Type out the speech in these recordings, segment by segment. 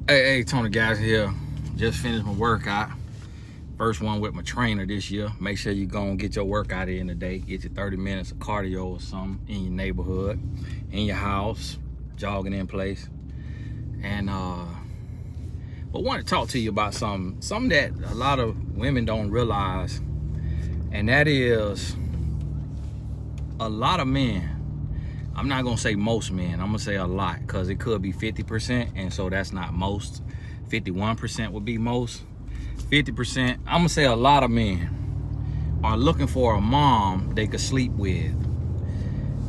Hey, Tony guys here. Just finished my workout. First one with my trainer this year. Make sure you go and get your workout in today. Get your 30 minutes of cardio or something in your neighborhood, in your house, jogging in place. And but want to talk to you about something that a lot of women don't realize, and that is a lot of men. I'm not gonna say most men, I'm gonna say a lot, because it could be 50%, and so that's not most. 51% would be most. 50%, I'm gonna say a lot of men are looking for a mom they could sleep with.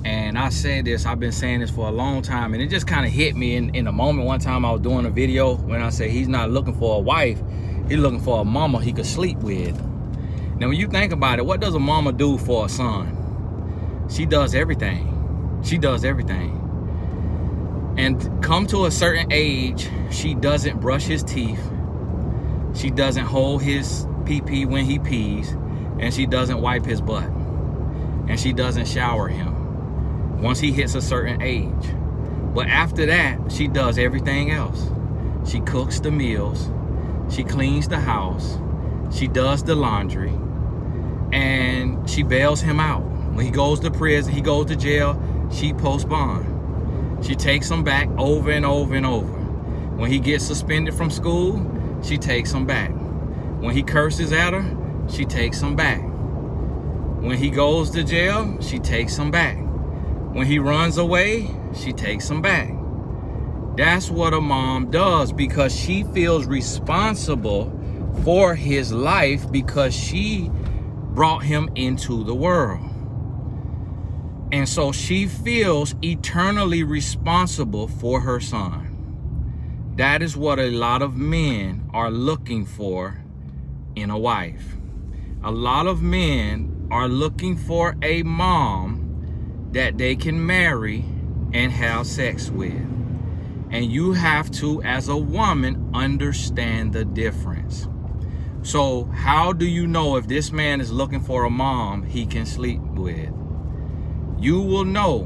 And I said this, I've been saying this for a long time, and it just kind of hit me in a moment. One time I was doing a video when I said he's not looking for a wife, he's looking for a mama he could sleep with. Now when you think about it, what does a mama do for a son? She does everything. She does everything. And come to a certain age, she doesn't brush his teeth. She doesn't hold his pee-pee when he pees. And she doesn't wipe his butt. And she doesn't shower him once he hits a certain age. But after that, she does everything else. She cooks the meals. She cleans the house. She does the laundry. And she bails him out. When he goes to prison, he goes to jail, she posts bond. She takes him back over and over and over. When he gets suspended from school, she takes him back. When he curses at her, she takes him back. When he goes to jail, she takes him back. When he runs away, she takes him back. That's what a mom does, because she feels responsible for his life, because she brought him into the world. And so she feels eternally responsible for her son. That is what a lot of men are looking for in a wife. A lot of men are looking for a mom that they can marry and have sex with. And you have to, as a woman, understand the difference. So how do you know if this man is looking for a mom he can sleep with? You will know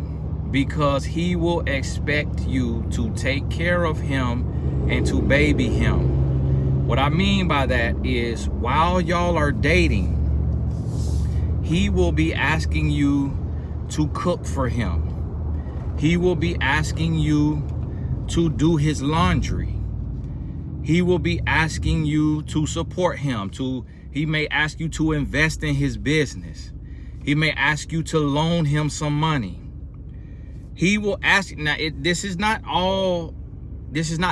because he will expect you to take care of him and to baby him. What I mean by that is, while y'all are dating, he will be asking you to cook for him. He will be asking you to do his laundry. He will be asking you to support him. He may ask you to invest in his business. He may ask you to loan him some money. He will ask. Now, this is not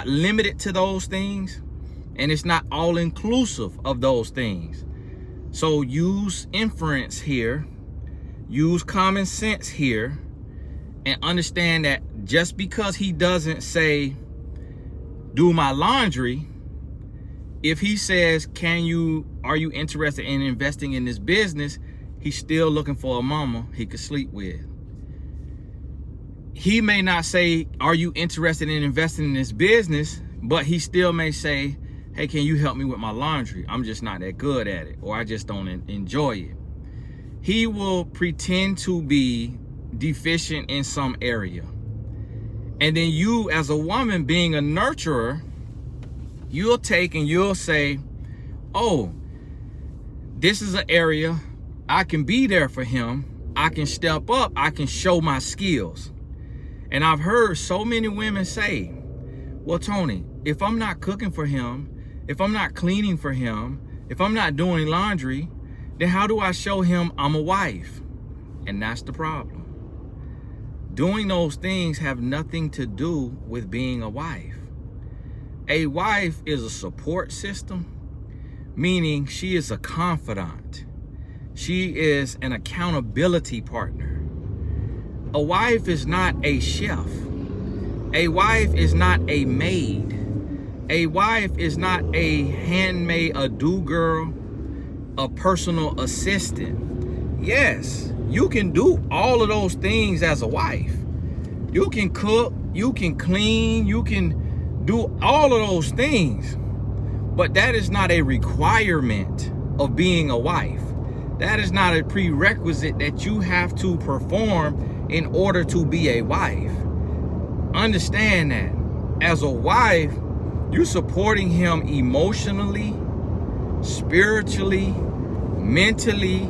limited to those things, and it's not all inclusive of those things. So use inference here, use common sense here, and understand that just because he doesn't say, do my laundry, if he says, are you interested in investing in this business, he's still looking for a mama he could sleep with. He may not say, are you interested in investing in this business? But he still may say, hey, can you help me with my laundry? I'm just not that good at it, or I just don't enjoy it. He will pretend to be deficient in some area. And then you, as a woman, being a nurturer, you'll take and you'll say, oh, this is an area I can be there for him. I can step up. I can show my skills. And I've heard so many women say, well, Tony, if I'm not cooking for him, if I'm not cleaning for him, if I'm not doing laundry, then how do I show him I'm a wife? And that's the problem. Doing those things have nothing to do with being a wife. A wife is a support system, meaning she is a confidant. She is an accountability partner. A wife is not a chef. A wife is not a maid. A wife is not a handmaid, a do-girl, a personal assistant. Yes, you can do all of those things as a wife. You can cook, you can clean, you can do all of those things. But that is not a requirement of being a wife. That is not a prerequisite that you have to perform in order to be a wife. Understand that. As a wife, You supporting him emotionally, spiritually, mentally,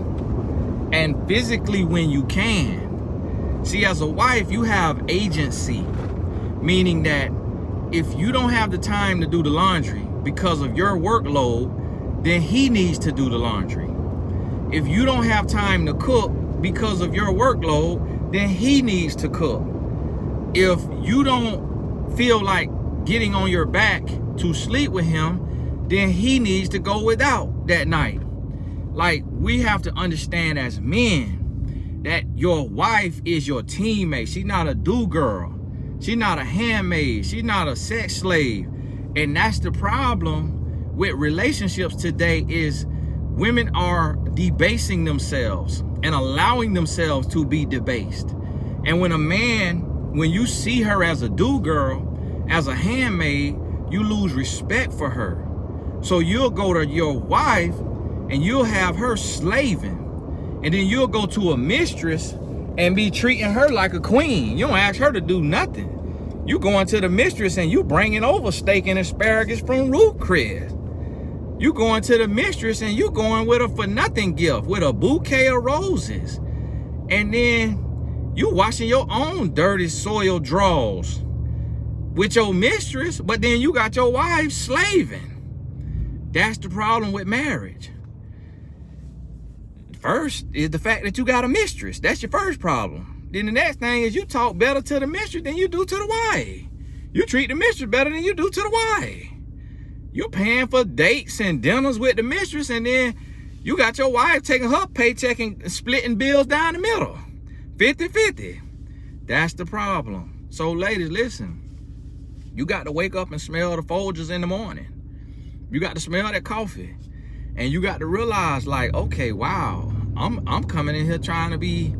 and physically when you can. See, as a wife, you have agency, meaning that if you don't have the time to do the laundry because of your workload, then he needs to do the laundry. If you don't have time to cook because of your workload, then he needs to cook. If you don't feel like getting on your back to sleep with him, then he needs to go without that night. Like, we have to understand as men that your wife is your teammate. She's not a do-girl. She's not a handmaid. She's not a sex slave. And that's the problem with relationships today, is women are debasing themselves and allowing themselves to be debased. And when you see her as a do-girl, as a handmaid, you lose respect for her. So you'll go to your wife and you'll have her slaving. And then you'll go to a mistress and be treating her like a queen. You don't ask her to do nothing. You going to the mistress and you bringing over steak and asparagus from Ruth Chris. You going to the mistress and you going with a for nothing gift, with a bouquet of roses. And then you washing your own dirty soiled drawers with your mistress, but then you got your wife slaving. That's the problem with marriage. First is the fact that you got a mistress. That's your first problem. Then the next thing is you talk better to the mistress than you do to the wife. You treat the mistress better than you do to the wife. You're paying for dates and dinners with the mistress, and then you got your wife taking her paycheck and splitting bills down the middle. 50-50. That's the problem. So ladies, listen. You got to wake up and smell the Folgers in the morning. You got to smell that coffee. And you got to realize, like, okay, wow, I'm coming in here trying to be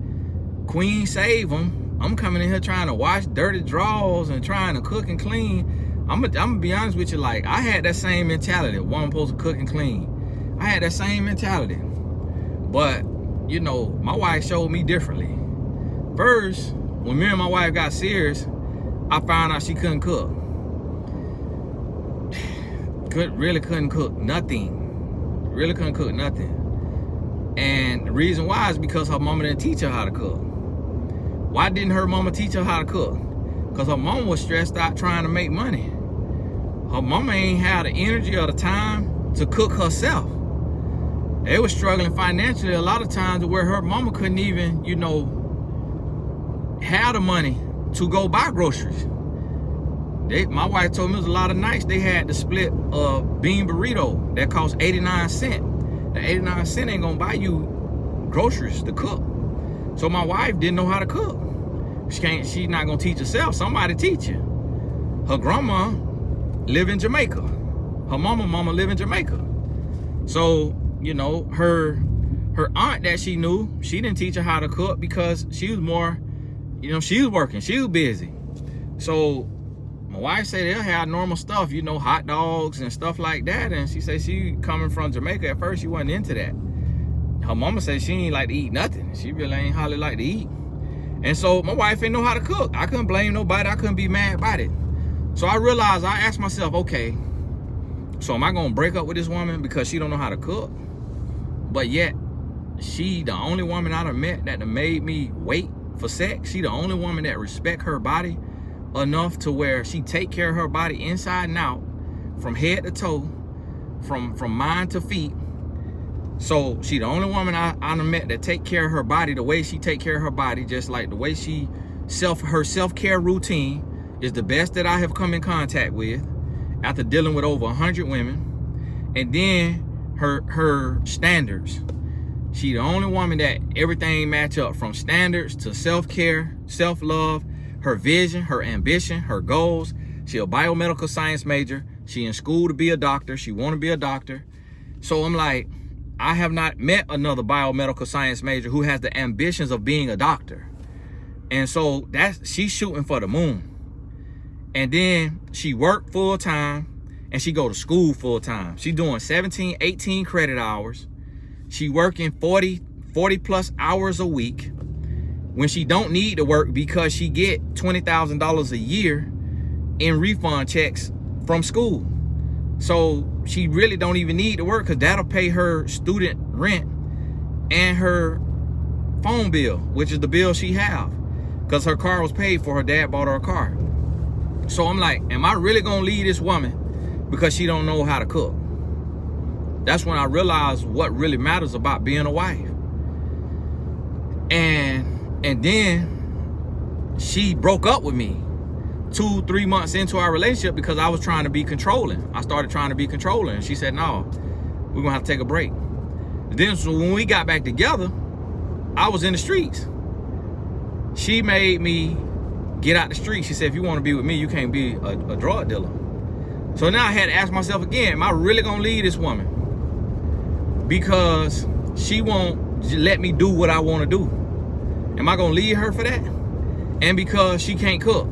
queen save them. I'm coming in here trying to wash dirty drawers and trying to cook and clean. I'm gonna be honest with you, like, I had that same mentality. One supposed to cook and clean. I had that same mentality. But, you know, my wife showed me differently. First, when me and my wife got serious, I found out she couldn't cook. Really couldn't cook nothing. Really couldn't cook nothing. And the reason why is because her mama didn't teach her how to cook. Why didn't her mama teach her how to cook? Because her mama was stressed out trying to make money. Her mama ain't had the energy or the time to cook herself. They was struggling financially a lot of times where her mama couldn't even, you know, have the money to go buy groceries. My wife told me it was a lot of nights they had to split a bean burrito that cost 89 cents. The 89 cents ain't gonna buy you groceries to cook. So my wife didn't know how to cook. She's not gonna teach herself. Somebody teach her. Her grandma live in Jamaica. Her mama live in Jamaica. So, you know, her aunt that she knew, she didn't teach her how to cook because she was more, you know, she was working, she was busy. So my wife said they'll have normal stuff, you know, hot dogs and stuff like that. And she said she coming from Jamaica, at first she wasn't into that. Her mama said she ain't like to eat nothing. She really ain't hardly like to eat. And so my wife ain't know how to cook. I couldn't blame nobody. I couldn't be mad about it. So I realized, I asked myself, okay, so am I gonna break up with this woman because she don't know how to cook? But yet, she the only woman I done met that done made me wait for sex. She the only woman that respect her body enough to where she take care of her body inside and out, from head to toe, from mind to feet. So she the only woman I done met that take care of her body the way she take care of her body, just like the way she her self-care routine is the best that I have come in contact with after dealing with over 100 women. And then her standards. She the only woman that everything match up, from standards to self-care, self-love, her vision, her ambition, her goals. She a biomedical science major. She in school to be a doctor. She want to be a doctor. So I'm like, I have not met another biomedical science major who has the ambitions of being a doctor. And so she's shooting for the moon. And then she worked full time and she go to school full time. She doing 17, 18 credit hours. She working 40 plus hours a week when she don't need to work because she get $20,000 a year in refund checks from school. So she really don't even need to work, because that'll pay her student rent and her phone bill, which is the bill she have, because her car was paid for. Her dad bought her a car. So I'm like, am I really gonna leave this woman because she don't know how to cook? That's when I realized what really matters about being a wife. And then she broke up with me 2-3 months into our relationship because I was trying to be controlling. I started trying to be controlling, and she said, no, we're gonna have to take a break. Then so when we got back together, I was in the streets. She made me get out the street. She said, if you want to be with me, you can't be a drug dealer. So now I had to ask myself again, am I really gonna leave this woman because she won't let me do what I want to do? Am I gonna leave her for that? And because she can't cook.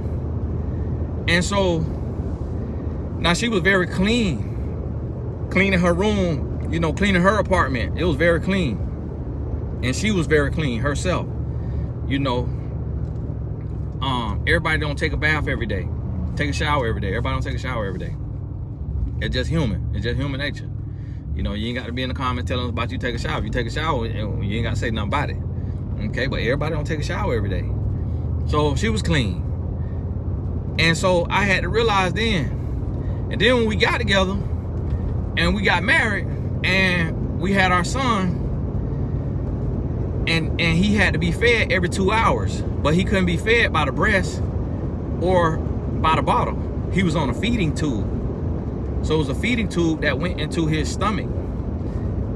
And so now she was very clean, cleaning her room, you know, cleaning her apartment. It was very clean. And she was very clean herself. You know, everybody don't take a bath every day, take a shower every day. Everybody don't take a shower every day. It's just human. It's just human nature. You know, you ain't got to be in the comments telling us about you take a shower. If you take a shower, you ain't got to say nothing about it. Okay, but everybody don't take a shower every day. So she was clean. And so I had to realize then. And then when we got together and we got married and we had our son, and he had to be fed every 2 hours, but he couldn't be fed by the breast or by the bottle. He was on a feeding tube. So it was a feeding tube that went into his stomach,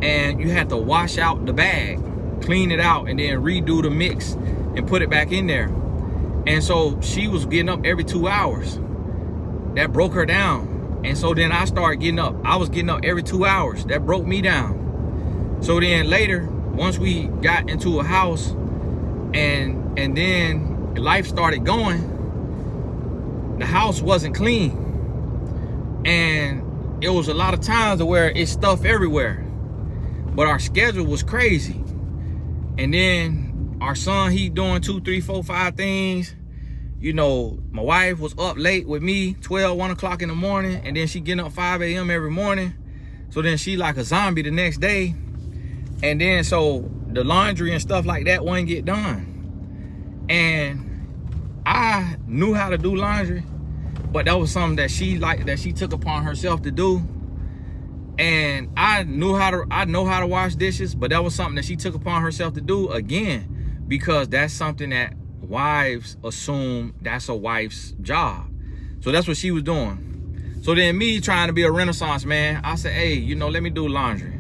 and you had to wash out the bag, clean it out, and then redo the mix and put it back in there. And so she was getting up every 2 hours. That broke her down. And so then I started getting up. I was getting up every 2 hours. That broke me down. So then later, once we got into a house and then life started going, the house wasn't clean. And it was a lot of times where it's stuff everywhere. But our schedule was crazy. And then our son, he doing 2, 3, 4, 5 things. You know, my wife was up late with me, 12, 1 o'clock in the morning. And then she getting up 5 a.m. every morning. So then she like a zombie the next day. And then so the laundry and stuff like that wouldn't get done. And I knew how to do laundry, but that was something that she took upon herself to do. And I know how to wash dishes, but that was something that she took upon herself to do again, because that's something that wives assume that's a wife's job. So that's what she was doing. So then me trying to be a Renaissance man, I said, hey, you know, let me do laundry.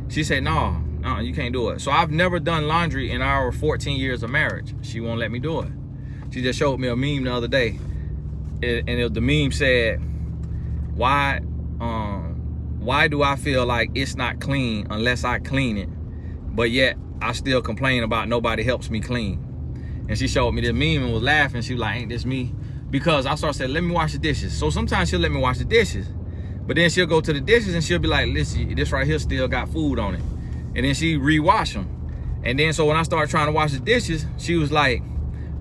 She said, no, you can't do it. So I've never done laundry in our 14 years of marriage. She won't let me do it. She just showed me a meme the other day. And the meme said, why do I feel like it's not clean unless I clean it, but yet I still complain about nobody helps me clean? And she showed me the meme and was laughing. She was like, ain't this me? Because I started saying, let me wash the dishes. So sometimes she'll let me wash the dishes, but then she'll go to the dishes and she'll be like, listen, this right here still got food on it. And then she rewash them. And then so when I started trying to wash the dishes, she was like,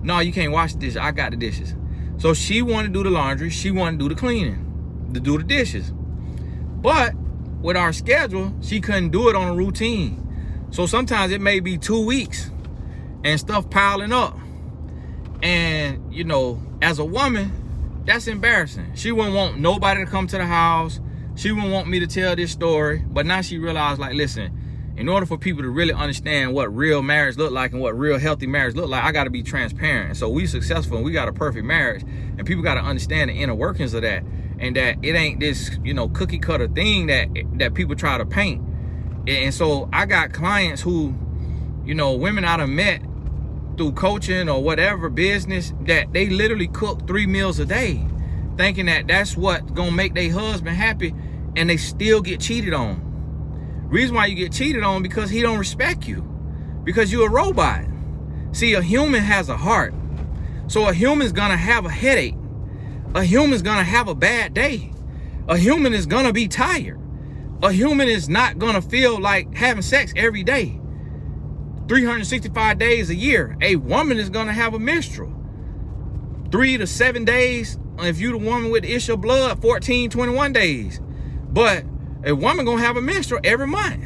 no, you can't wash the dishes. I got the dishes. So she wanted to do the laundry. She wanted to do the cleaning, to do the dishes. But with our schedule, she couldn't do it on a routine. So sometimes it may be 2 weeks and stuff piling up. And, you know, as a woman, that's embarrassing. She wouldn't want nobody to come to the house. She wouldn't want me to tell this story. But now she realized, like, listen, in order for people to really understand what real marriage look like and what real healthy marriage look like, I got to be transparent. And so we successful and we got a perfect marriage, and people got to understand the inner workings of that, and that it ain't this, you know, cookie cutter thing that people try to paint. And so I got clients who, you know, women I done met through coaching or whatever business, that they literally cook 3 meals a day, thinking that that's what's gonna make their husband happy, and they still get cheated on. Reason why you get cheated on, because he don't respect you, because you're a robot. See, a human has a heart. So a human's gonna have a headache. A human's gonna have a bad day. A human is gonna be tired. A human is not gonna feel like having sex every day. 365 days a year. A woman is gonna have a menstrual. 3 to 7 days. If you're the woman with the issue of blood, 14, 21 days. But a woman gonna have a menstrual every month,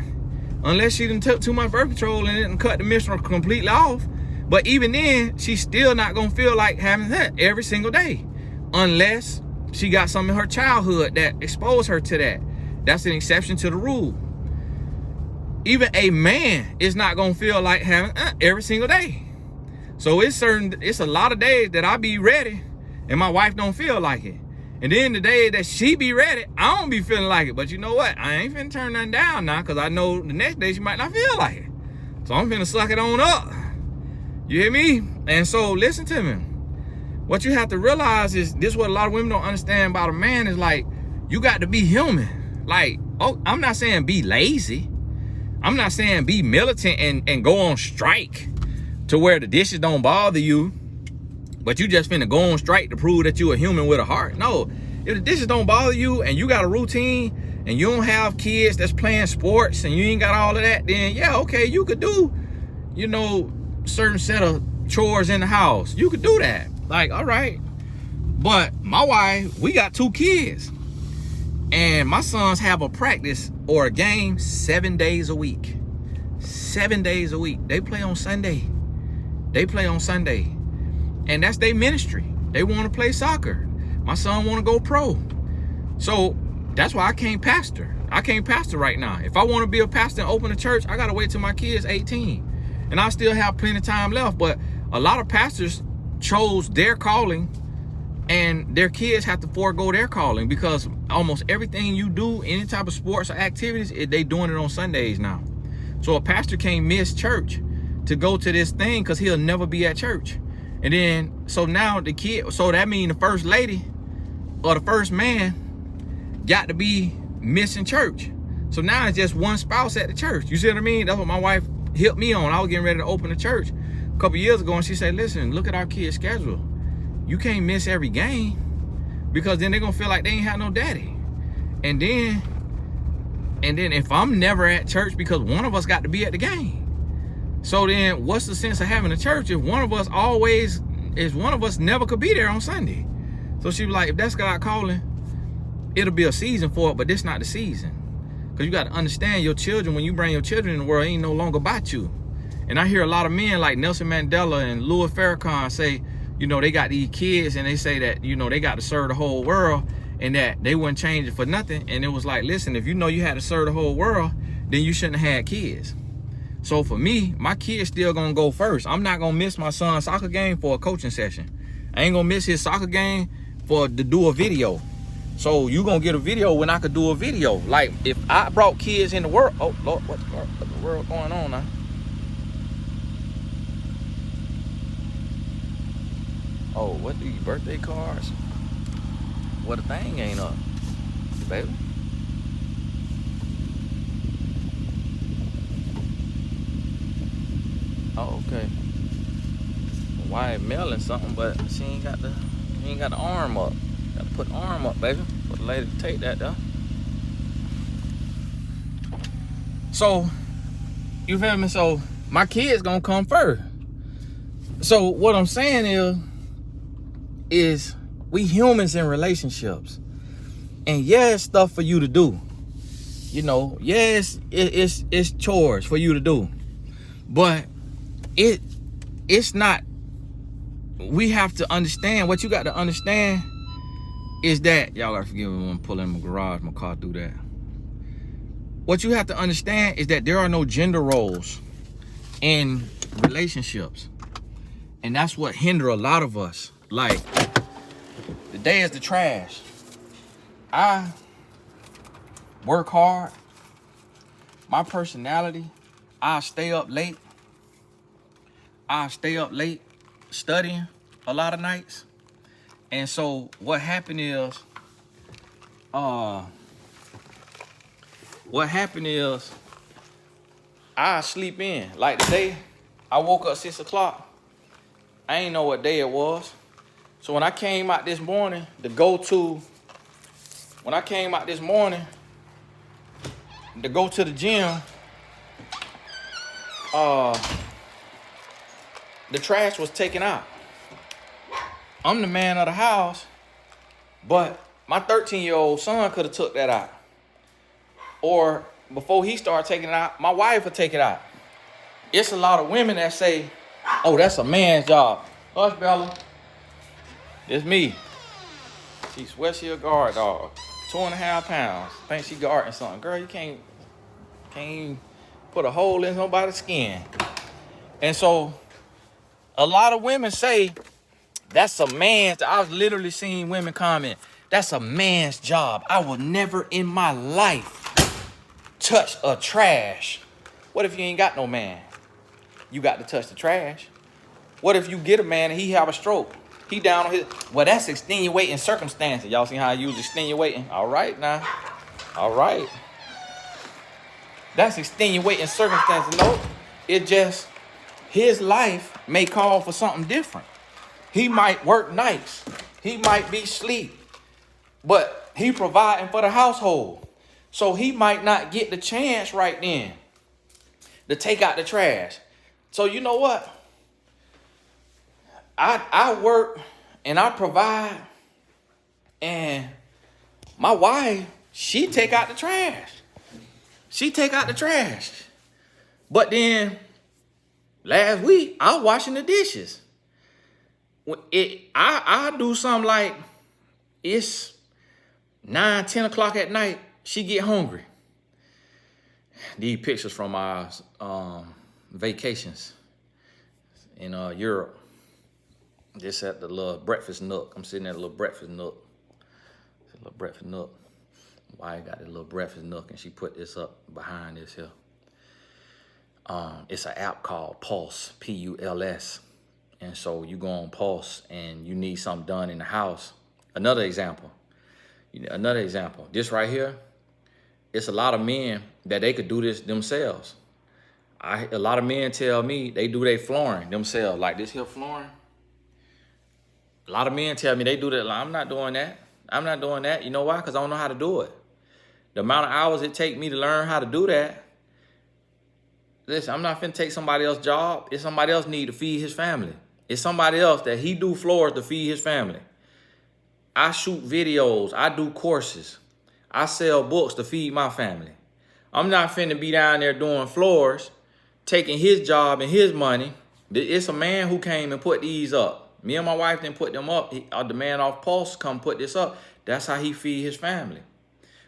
unless she done took too much birth control and didn't cut the menstrual completely off. But even then, she's still not gonna feel like having that every single day, unless she got something in her childhood that exposed her to that. That's an exception to the rule. Even a man is not gonna feel like having every single day. So it's a lot of days that I be ready and my wife don't feel like it. And then the day that she be ready, I don't be feeling like it. But you know what? I ain't finna turn nothing down now, because I know the next day she might not feel like it. So I'm finna suck it on up. You hear me? And so listen to me. What you have to realize is, this is what a lot of women don't understand about a man, is like, you got to be human. Like, oh, I'm not saying be lazy. I'm not saying be militant and go on strike to where the dishes don't bother you, but you just finna go on strike to prove that you a human with a heart. No, if the dishes don't bother you and you got a routine and you don't have kids that's playing sports and you ain't got all of that, then yeah, okay, you could do, you know, certain set of chores in the house. You could do that. Like, all right. But my wife, we got 2 kids. And my sons have a practice or a game 7 days a week. 7 days a week. They play on Sunday. They play on Sunday. And that's their ministry. They want to play soccer. My son want to go pro. So that's why I can't pastor. I can't pastor right now. If I want to be a pastor and open a church, I got to wait till my kid's 18. And I still have plenty of time left. But a lot of pastors chose their calling, and their kids have to forego their calling, because almost everything you do, any type of sports or activities, they doing it on Sundays now. So a pastor can't miss church to go to this thing, because he'll never be at church. And then, so now the kid, so that means the first lady or the first man got to be missing church. So now it's just one spouse at the church. You see what I mean? That's what my wife hit me on. I was getting ready to open the church a couple years ago, and she said, listen, look at our kids' schedule. You can't miss every game, because then they're gonna feel like they ain't have no daddy. And then if I'm never at church because one of us got to be at the game, so then what's the sense of having a church if one of us never could be there on Sunday? So she was like, if that's God calling, it'll be a season for it, but this not the season. Because you got to understand, your children, when you bring your children in the world, ain't no longer about you. And I hear a lot of men like Nelson Mandela and Louis Farrakhan say, you know, they got these kids and they say that, you know, they got to serve the whole world and that they wouldn't change it for nothing. And it was like, listen, if you know you had to serve the whole world, then you shouldn't have had kids. So for me, my kid's still gonna go first. I'm not gonna miss my son's soccer game for a coaching session. I ain't gonna miss his soccer game to do a video. So you gonna get a video when I could do a video. Like, if I brought kids in the world, oh Lord, what the world going on now? Oh, what these birthday cards? Well, the thing ain't up, baby. Oh, okay. Wife mailing something, but she ain't got the arm up. Gotta put the arm up, baby. For the lady to take that though. So, you feel me? So my kid's gonna come first. So what I'm saying is we humans in relationships. And yeah, it's stuff for you to do. You know, yes, it's chores for you to do. But it's not, we have to understand, what you got to understand is that, y'all gotta forgive me when I'm pulling my garage, my car through that. What you have to understand is that there are no gender roles in relationships. And that's what hinder a lot of us. Like, the day is the trash. I work hard. My personality, I stay up late studying a lot of nights. And so what happened is I sleep in. Like today, I woke up 6 o'clock. I ain't know what day it was. So when I came out this morning to go to the gym, the trash was taken out. I'm the man of the house, but my 13-year-old son could have took that out. or before he start taking it out, my wife will take it out. It's a lot of women that say, oh, that's a man's job. Hush, Bella. It's me. She sweats she a guard dog. 2.5 pounds. Think she guarding something. Girl, you can't even put a hole in nobody's skin. And so a lot of women say that's a man's. I've literally seen women comment, that's a man's job. I will never in my life touch a trash. What if you ain't got no man? You got to touch the trash. What if you get a man and he have a stroke? He down on his, well, that's extenuating circumstances. Y'all see how I use extenuating? All right now. All right. That's extenuating circumstances. No, it just, his life may call for something different. He might work nights. He might be asleep. But he providing for the household. So he might not get the chance right then to take out the trash. So you know what? I work and I provide, and my wife, she take out the trash. She take out the trash. But then last week, I was washing the dishes. I do something like, it's 9, 10 o'clock at night, she get hungry. These pictures from our vacations in Europe. This at the little breakfast nook. I'm sitting at a little breakfast nook. It's a little breakfast nook. Why I got this little breakfast nook, and she put this up behind this here. It's an app called Pulse, P-U-L-S. And so you go on Pulse and you need something done in the house. Another example. This right here, it's a lot of men that they could do this themselves. A lot of men tell me they do their flooring themselves, like this here flooring. A lot of men tell me they do that. Like, I'm not doing that. I'm not doing that. You know why? Because I don't know how to do it. The amount of hours it take me to learn how to do that. Listen, I'm not finna take somebody else's job. It's somebody else need to feed his family. It's somebody else that he do floors to feed his family. I shoot videos. I do courses. I sell books to feed my family. I'm not finna be down there doing floors, taking his job and his money. It's a man who came and put these up. Me and my wife didn't put them up. The man off Pulse come put this up. That's how he feed his family.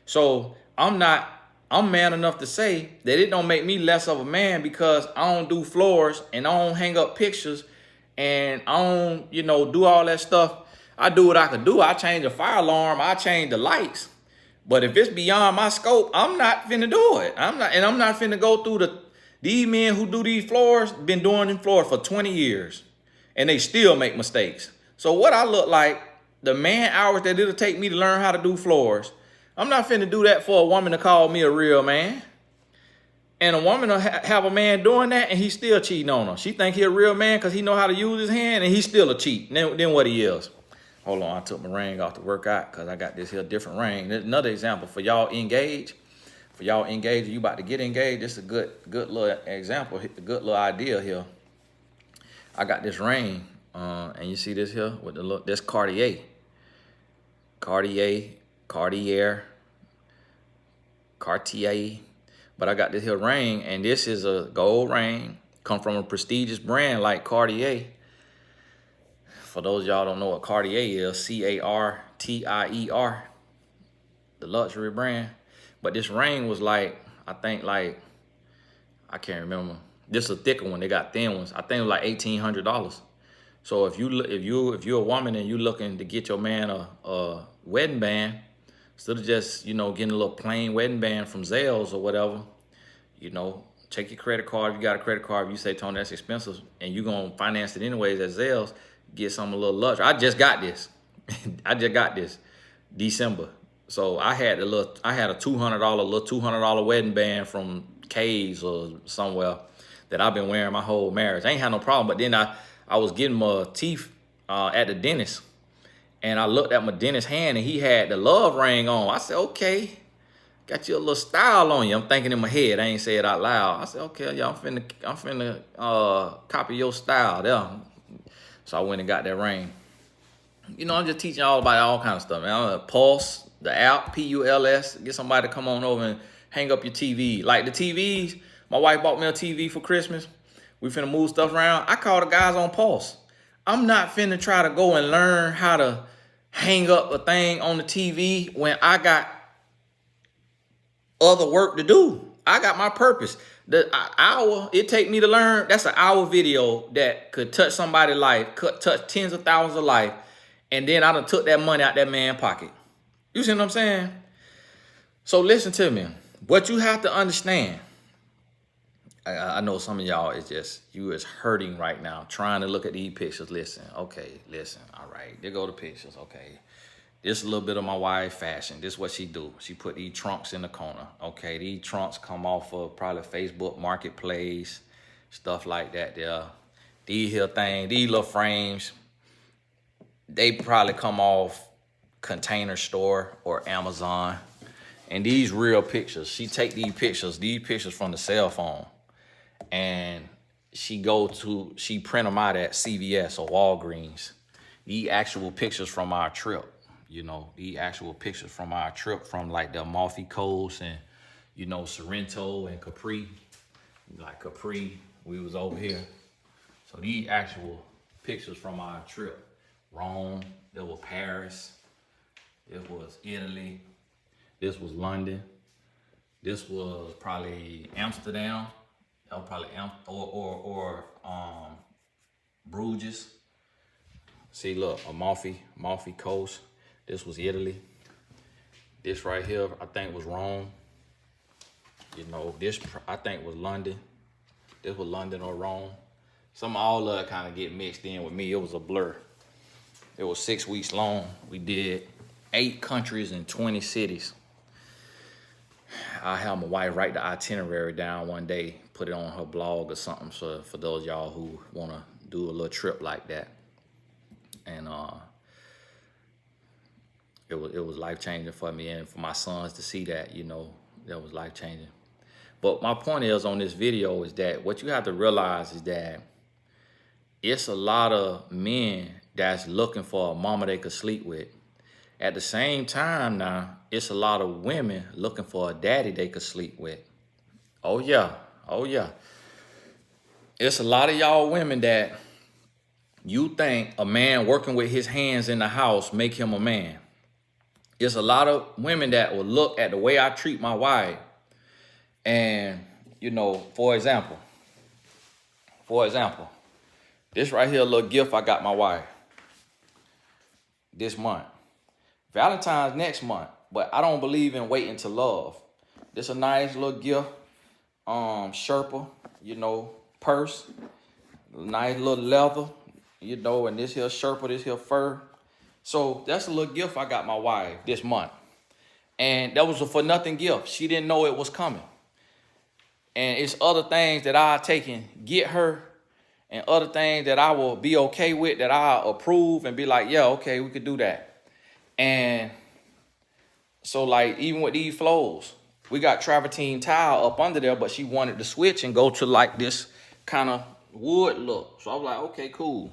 So I'm man enough to say that it don't make me less of a man because I don't do floors and I don't hang up pictures and I don't, do all that stuff. I do what I can do. I change the fire alarm. I change the lights. But if it's beyond my scope, I'm not finna do it. I'm not finna go through these men who do these floors, been doing them floors for 20 years. And they still make mistakes. So what I look like, the man hours that it'll take me to learn how to do floors, I'm not finna do that for a woman to call me a real man. And a woman will have a man doing that and he's still cheating on her. She think he a real man because he know how to use his hand and he's still a cheat. Then what he is. Hold on, I took my ring off to work out because I got this here different ring. There's another example for y'all engaged. For y'all engaged, you about to get engaged. This is a good little example, a good little idea here. I got this ring, and you see this here with the look. This Cartier, but I got this here ring, and this is a gold ring. Come from a prestigious brand like Cartier. For those of y'all don't know what Cartier is, C-A-R-T-I-E-R, the luxury brand. But this ring was like, I can't remember. This is a thicker one. They got thin ones. I think it was like $1,800. So if you're a woman and you're looking to get your man a wedding band, instead of just getting a little plain wedding band from Zales or whatever, check your credit card. If you got a credit card, if you say, Tony, that's expensive, and you're gonna finance it anyways at Zales, get something a little luxury. I just got this. December. So I had a $200 wedding band from K's or somewhere that I've been wearing my whole marriage. I ain't had no problem. But then I was getting my teeth at the dentist, and I looked at my dentist's hand, and he had the love ring on. I said, okay, got you a little style on you. I'm thinking in my head. I ain't say it out loud. I said, okay, y'all, I'm finna copy your style there. So I went and got that ring. I'm just teaching y'all about all kind of stuff, man. Pulse, the app, P-U-L-S. Get somebody to come on over and hang up your TV. Like the TVs, my wife bought me a TV for Christmas. We finna move stuff around. I call the guys on Pulse. I'm not finna try to go and learn how to hang up a thing on the TV when I got other work to do. I got my purpose. The hour it take me to learn, that's an hour video that could touch somebody's life, could touch tens of thousands of life, and then I done took that money out that man's pocket. You see what I'm saying? So listen to me. What you have to understand, I know some of y'all is just, you is hurting right now, trying to look at these pictures. Listen, okay, listen. All right, there go the pictures, okay. This a little bit of my wife fashion. This is what she do. She put these trunks in the corner. Okay, these trunks come off of probably Facebook Marketplace, stuff like that there. These here things, these little frames, they probably come off Container Store or Amazon. And these real pictures, she take these pictures from the cell phone, and she print them out at CVS or Walgreens. These actual pictures from our trip. You know, the actual pictures from our trip from like the Amalfi Coast and, you know, Sorrento and Capri. Like Capri, we was over here. So these actual pictures from our trip. Rome, there was Paris, it was Italy, this was London, this was probably Amsterdam, that was probably Bruges. See, look, Amalfi Coast. This was Italy. This right here, I think was Rome. You know, this I think was London. This was London or Rome. All of it kind of get mixed in with me. It was a blur. It was 6 weeks long. We did 8 countries and 20 cities. I had my wife write the itinerary down one day, put it on her blog or something. So for those of y'all who want to do a little trip like that. And it was life-changing for me, and for my sons to see that, you know, that was life-changing. But my point is on this video is that what you have to realize is that it's a lot of men that's looking for a mama they could sleep with. At the same time now, it's a lot of women looking for a daddy they could sleep with. Oh yeah, oh yeah. It's a lot of y'all women that you think a man working with his hands in the house make him a man. It's a lot of women that will look at the way I treat my wife. And, you know, for example, this right here, a little gift I got my wife this month. Valentine's next month, but I don't believe in waiting to love. This a nice little gift, Sherpa, you know, purse, nice little leather, you know, and this here Sherpa, this here fur. So that's a little gift I got my wife this month. And that was a for nothing gift. She didn't know it was coming. And it's other things that I take and get her, and other things that I will be okay with, that I'll approve and be like, yeah, okay, we could do that. And so like even with these flows, we got travertine tile up under there, but she wanted to switch and go to like this kind of wood look. So I was like, okay, cool.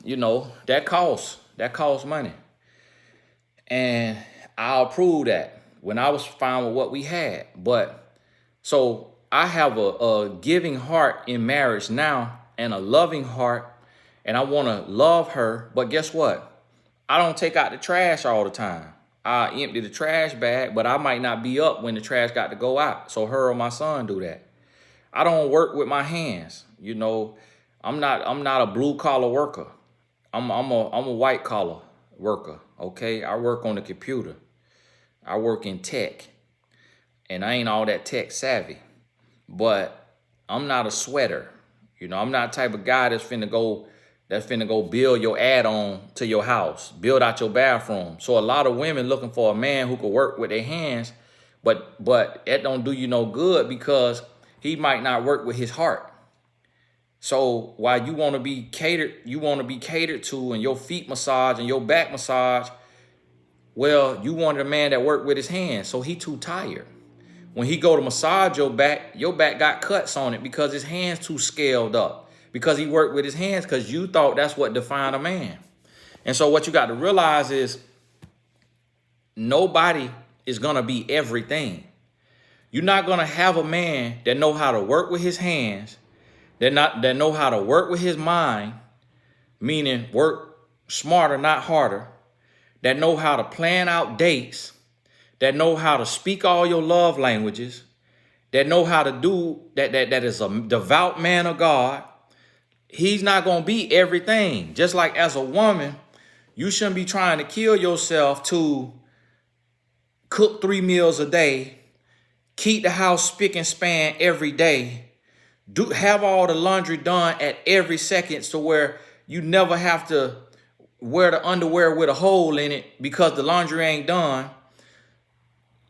You know, that costs money. And I'll approve that when I was fine with what we had. But so I have a giving heart in marriage now and a loving heart, and I want to love her. But guess what? I don't take out the trash all the time. I empty the trash bag, but I might not be up when the trash got to go out. So her or my son do that. I don't work with my hands. You know, I'm not a blue collar worker. I'm a white collar worker. Okay, I work on the computer. I work in tech, and I ain't all that tech savvy. But I'm not a sweater. You know, I'm not the type of guy that's finna go build your add-on to your house, build out your bathroom. So a lot of women looking for a man who could work with their hands, but that don't do you no good because he might not work with his heart. So while you want to be catered to, and your feet massage and your back massage, well, you wanted a man that worked with his hands, so he too tired. When he go to massage your back got cuts on it because his hands too scaled up, because he worked with his hands, because you thought that's what defined a man. And so what you got to realize is nobody is going to be everything. You're not gonna have a man that know how to work with his hands, that know how to work with his mind, meaning work smarter, not harder, that know how to plan out dates, that know how to speak all your love languages, that know how to do that is a devout man of God. He's not gonna be everything. Just like as a woman, you shouldn't be trying to kill yourself to cook 3 meals a day, keep the house spick and span every day, have all the laundry done at every second to where you never have to wear the underwear with a hole in it because the laundry ain't done.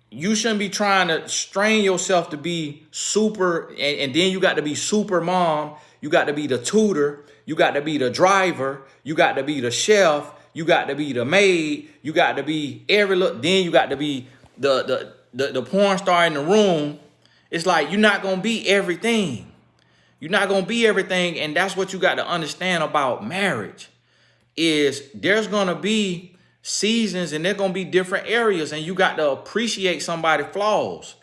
You shouldn't be trying to strain yourself to be super, and then you got to be super mom. You got to be the tutor. You got to be the driver. You got to be the chef. You got to be the maid. You got to be every look. Then you got to be the porn star in the room. It's like you're not gonna be everything. You're not gonna be everything, and that's what you got to understand about marriage. Is there's gonna be seasons and they're gonna be different areas, and you got to appreciate somebody's flaws.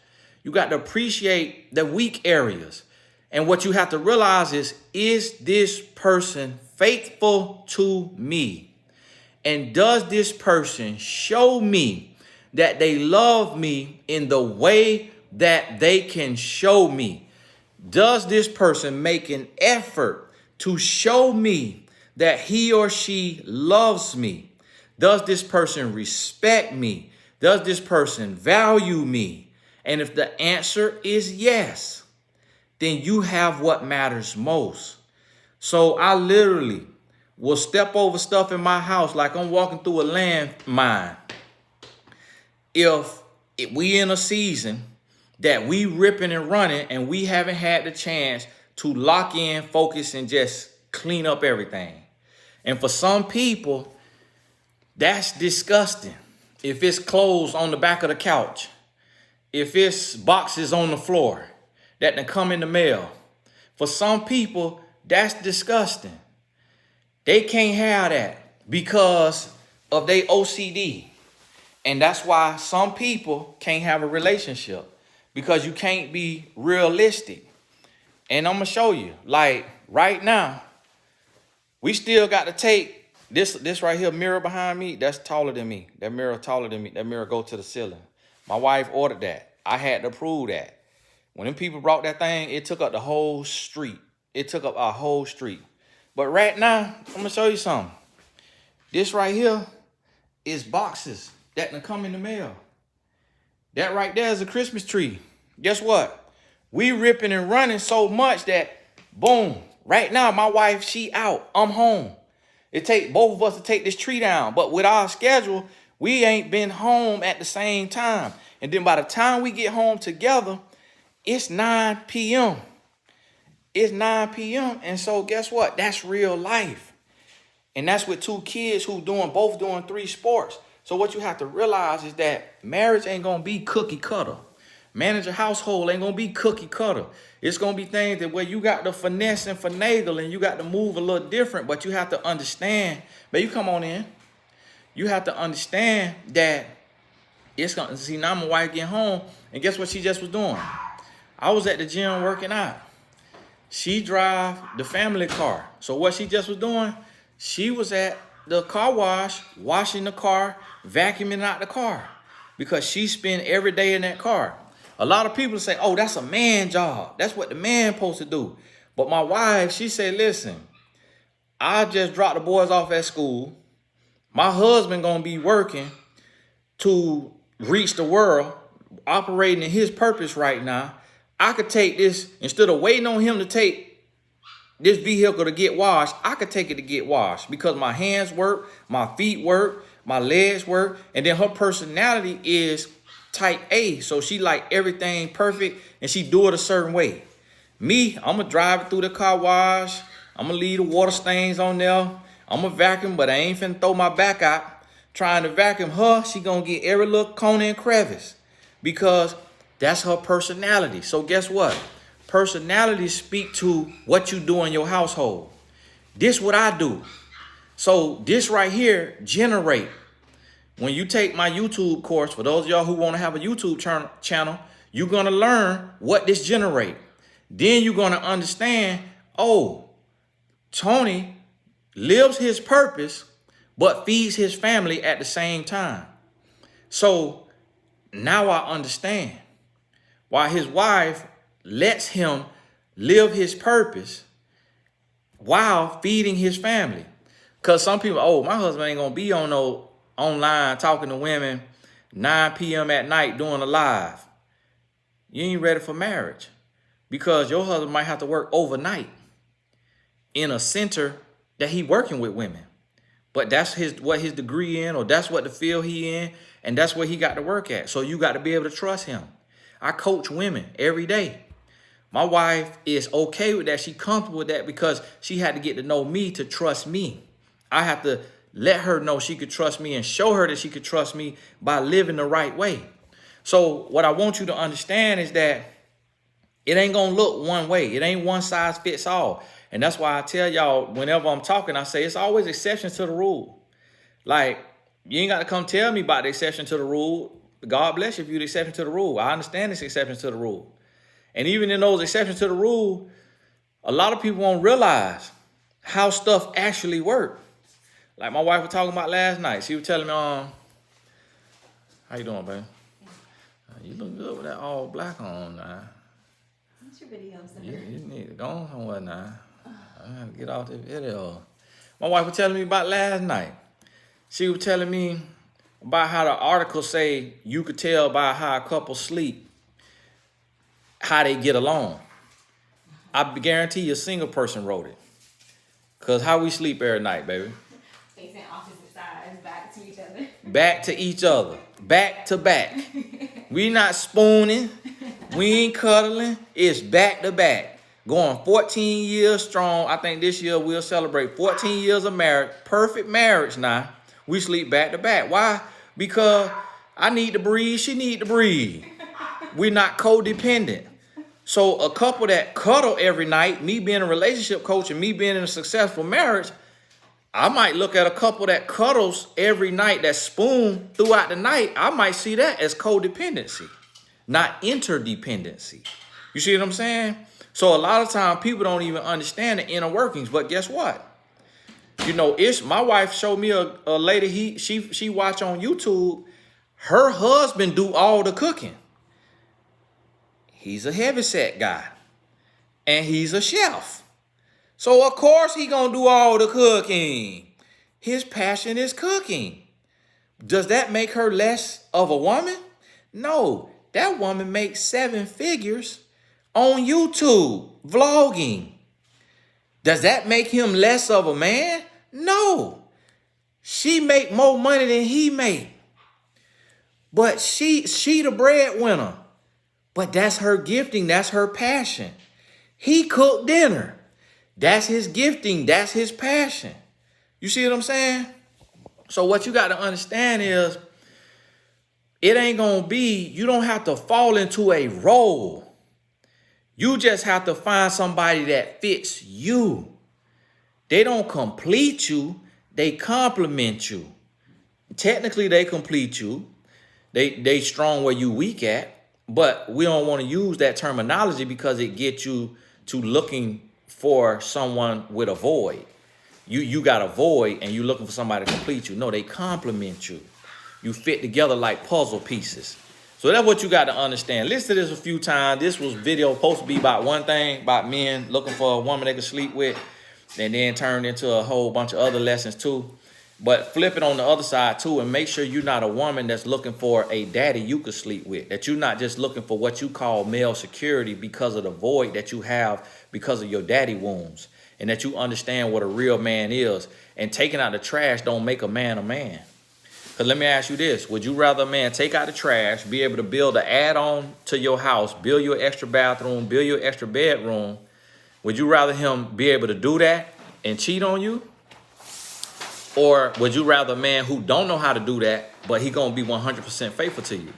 You got to appreciate the weak areas. And what you have to realize is this person faithful to me? And does this person show me that they love me in the way that they can show me? Does this person make an effort to show me that he or she loves me? Does this person respect me? Does this person value me? And if the answer is yes, then you have what matters most. So I literally will step over stuff in my house like I'm walking through a landmine. If we in a season that we ripping and running and we haven't had the chance to lock in, focus, and just clean up everything. And for some people, that's disgusting. If it's clothes on the back of the couch, if it's boxes on the floor that done come in the mail, for some people, that's disgusting. They can't have that because of their OCD. And that's why some people can't have a relationship, because you can't be realistic. And I'm going to show you, like right now, we still got to take this right here mirror behind me. That's taller than me. That mirror taller than me. That mirror go to the ceiling. My wife ordered that. I had to prove that. When them people brought that thing, it took up the whole street. It took up our whole street. But right now, I'm going to show you something. This right here is boxes that can come in the mail. That right there is a Christmas tree. Guess what? We ripping and running so much that, boom, right now, my wife, she out. I'm home. It take both of us to take this tree down. But with our schedule, we ain't been home at the same time. And then by the time we get home together, it's 9 p.m. It's 9 p.m. And so guess what? That's real life. And that's with 2 kids who both doing 3 sports. So what you have to realize is that marriage ain't going to be cookie cutter. Manage a household ain't going to be cookie cutter. It's going to be things that where you got to finesse and finagle and you got to move a little different, but you have to understand. But you come on in. You have to understand that it's going to, see, now my wife getting home, and guess what she just was doing? I was at the gym working out. She drive the family car. So what she just was doing, she was at the car wash, washing the car, vacuuming out the car, because she spend every day in that car. A lot of people say, oh, that's a man job. That's what the man supposed to do. But my wife, she said, listen, I just dropped the boys off at school. My husband going to be working to reach the world, operating in his purpose right now. I could take this, instead of waiting on him to take this vehicle to get washed, I could take it to get washed because my hands work, my feet work, my legs work. And then her personality is type A. So she like everything perfect and she do it a certain way. Me, I'm going to drive it through the car wash. I'm going to leave the water stains on there. I'm going to vacuum, but I ain't finna throw my back out trying to vacuum her. She going to get every little corner and crevice because that's her personality. So guess what? Personalities speak to what you do in your household. This what I do. So this right here generate. When you take my YouTube course, for those of y'all who want to have a YouTube channel, You're going to learn what this generates. Then you're going to understand, oh, Tony lives his purpose, but feeds his family at the same time. So now I understand why his wife lets him live his purpose while feeding his family. Because some people, oh, my husband ain't going to be on no online talking to women 9 p.m. at night doing a live. You ain't ready for marriage, because your husband might have to work overnight in a center that he working with women. But that's what his degree in, or that's what the field he in, and that's where he got to work at. So you got to be able to trust him. I coach women every day. My wife is okay with that. She comfortable with that because she had to get to know me to trust me. I have to let her know she could trust me and show her that she could trust me by living the right way. So what I want you to understand is that it ain't going to look one way. It ain't one size fits all. And that's why I tell y'all, whenever I'm talking, I say it's always exceptions to the rule. Like, you ain't got to come tell me about the exception to the rule. God bless you if you're the exception to the rule. I understand this exception to the rule. And even in those exceptions to the rule, a lot of people won't realize how stuff actually work. Like my wife was talking about last night. She was telling me, how you doing, babe? You look good with that all black on now. What's your video? You need to go on somewhere now. I gotta get off this video. My wife was telling me about last night. She was telling me about how the articles say you could tell by how a couple sleep, how they get along. I guarantee you a single person wrote it. Because how we sleep every night, baby? Facing opposite sides, back to each other. Back to each other. Back to back. We not spooning. We ain't cuddling. It's back to back. Going 14 years strong. I think this year we'll celebrate 14 years of marriage. Perfect marriage now. We sleep back to back. Why? Because I need to breathe. She need to breathe. We're not codependent. So a couple that cuddle every night, me being a relationship coach and me being in a successful marriage, I might look at a couple that cuddles every night, that spoon throughout the night. I might see that as codependency, not interdependency. You see what I'm saying? So a lot of times people don't even understand the inner workings. But guess what? You know, my wife showed me a lady she watch on YouTube. Her husband do all the cooking. He's a heavyset guy, and he's a chef. So of course he gonna do all the cooking. His passion is cooking. Does that make her less of a woman? No, that woman makes 7 figures on YouTube vlogging. Does that make him less of a man? No. She make more money than he make. But she the breadwinner. But that's her gifting. That's her passion. He cooked dinner. That's his gifting. That's his passion. You see what I'm saying? So what you got to understand is it ain't going to be, you don't have to fall into a role. You just have to find somebody that fits you. They don't complete you. They complement you. Technically, they complete you. They strong where you weak at. But we don't want to use that terminology because it gets you to looking for someone with a void. You got a void and you're looking for somebody to complete you. No, they complement you. You fit together like puzzle pieces. So that's what you got to understand. Listen to this a few times. This was video supposed to be about one thing, about men looking for a woman they can sleep with, and then turned into a whole bunch of other lessons too. But flip it on the other side too, and make sure you're not a woman that's looking for a daddy you could sleep with. That you're not just looking for what you call male security because of the void that you have because of your daddy wounds. And that you understand what a real man is. And taking out the trash don't make a man a man. Because let me ask you this. Would you rather a man take out the trash, be able to build an add-on to your house, build your extra bathroom, build your extra bedroom? Would you rather him be able to do that and cheat on you? Or would you rather a man who don't know how to do that, but he gonna be 100% faithful to you?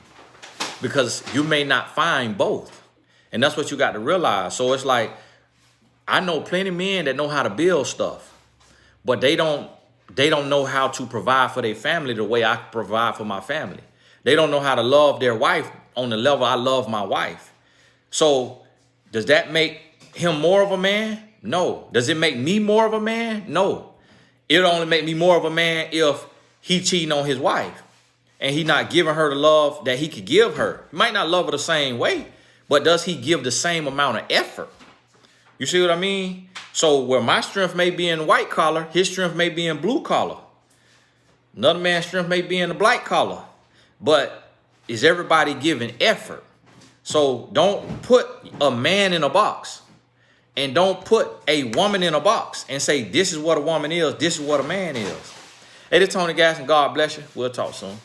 Because you may not find both. And that's what you got to realize. So it's like, I know plenty of men that know how to build stuff, but they don't know how to provide for their family the way I provide for my family. They don't know how to love their wife on the level I love my wife. So does that make him more of a man? No. Does it make me more of a man? No. It'll only make me more of a man if he cheating on his wife and he not giving her the love that he could give her. He might not love her the same way, but does he give the same amount of effort? You see what I mean? So where my strength may be in white collar, his strength may be in blue collar. Another man's strength may be in the black collar. But is everybody giving effort? So don't put a man in a box. And don't put a woman in a box and say, this is what a woman is, this is what a man is. Hey, this is Tony Gas, and God bless you. We'll talk soon.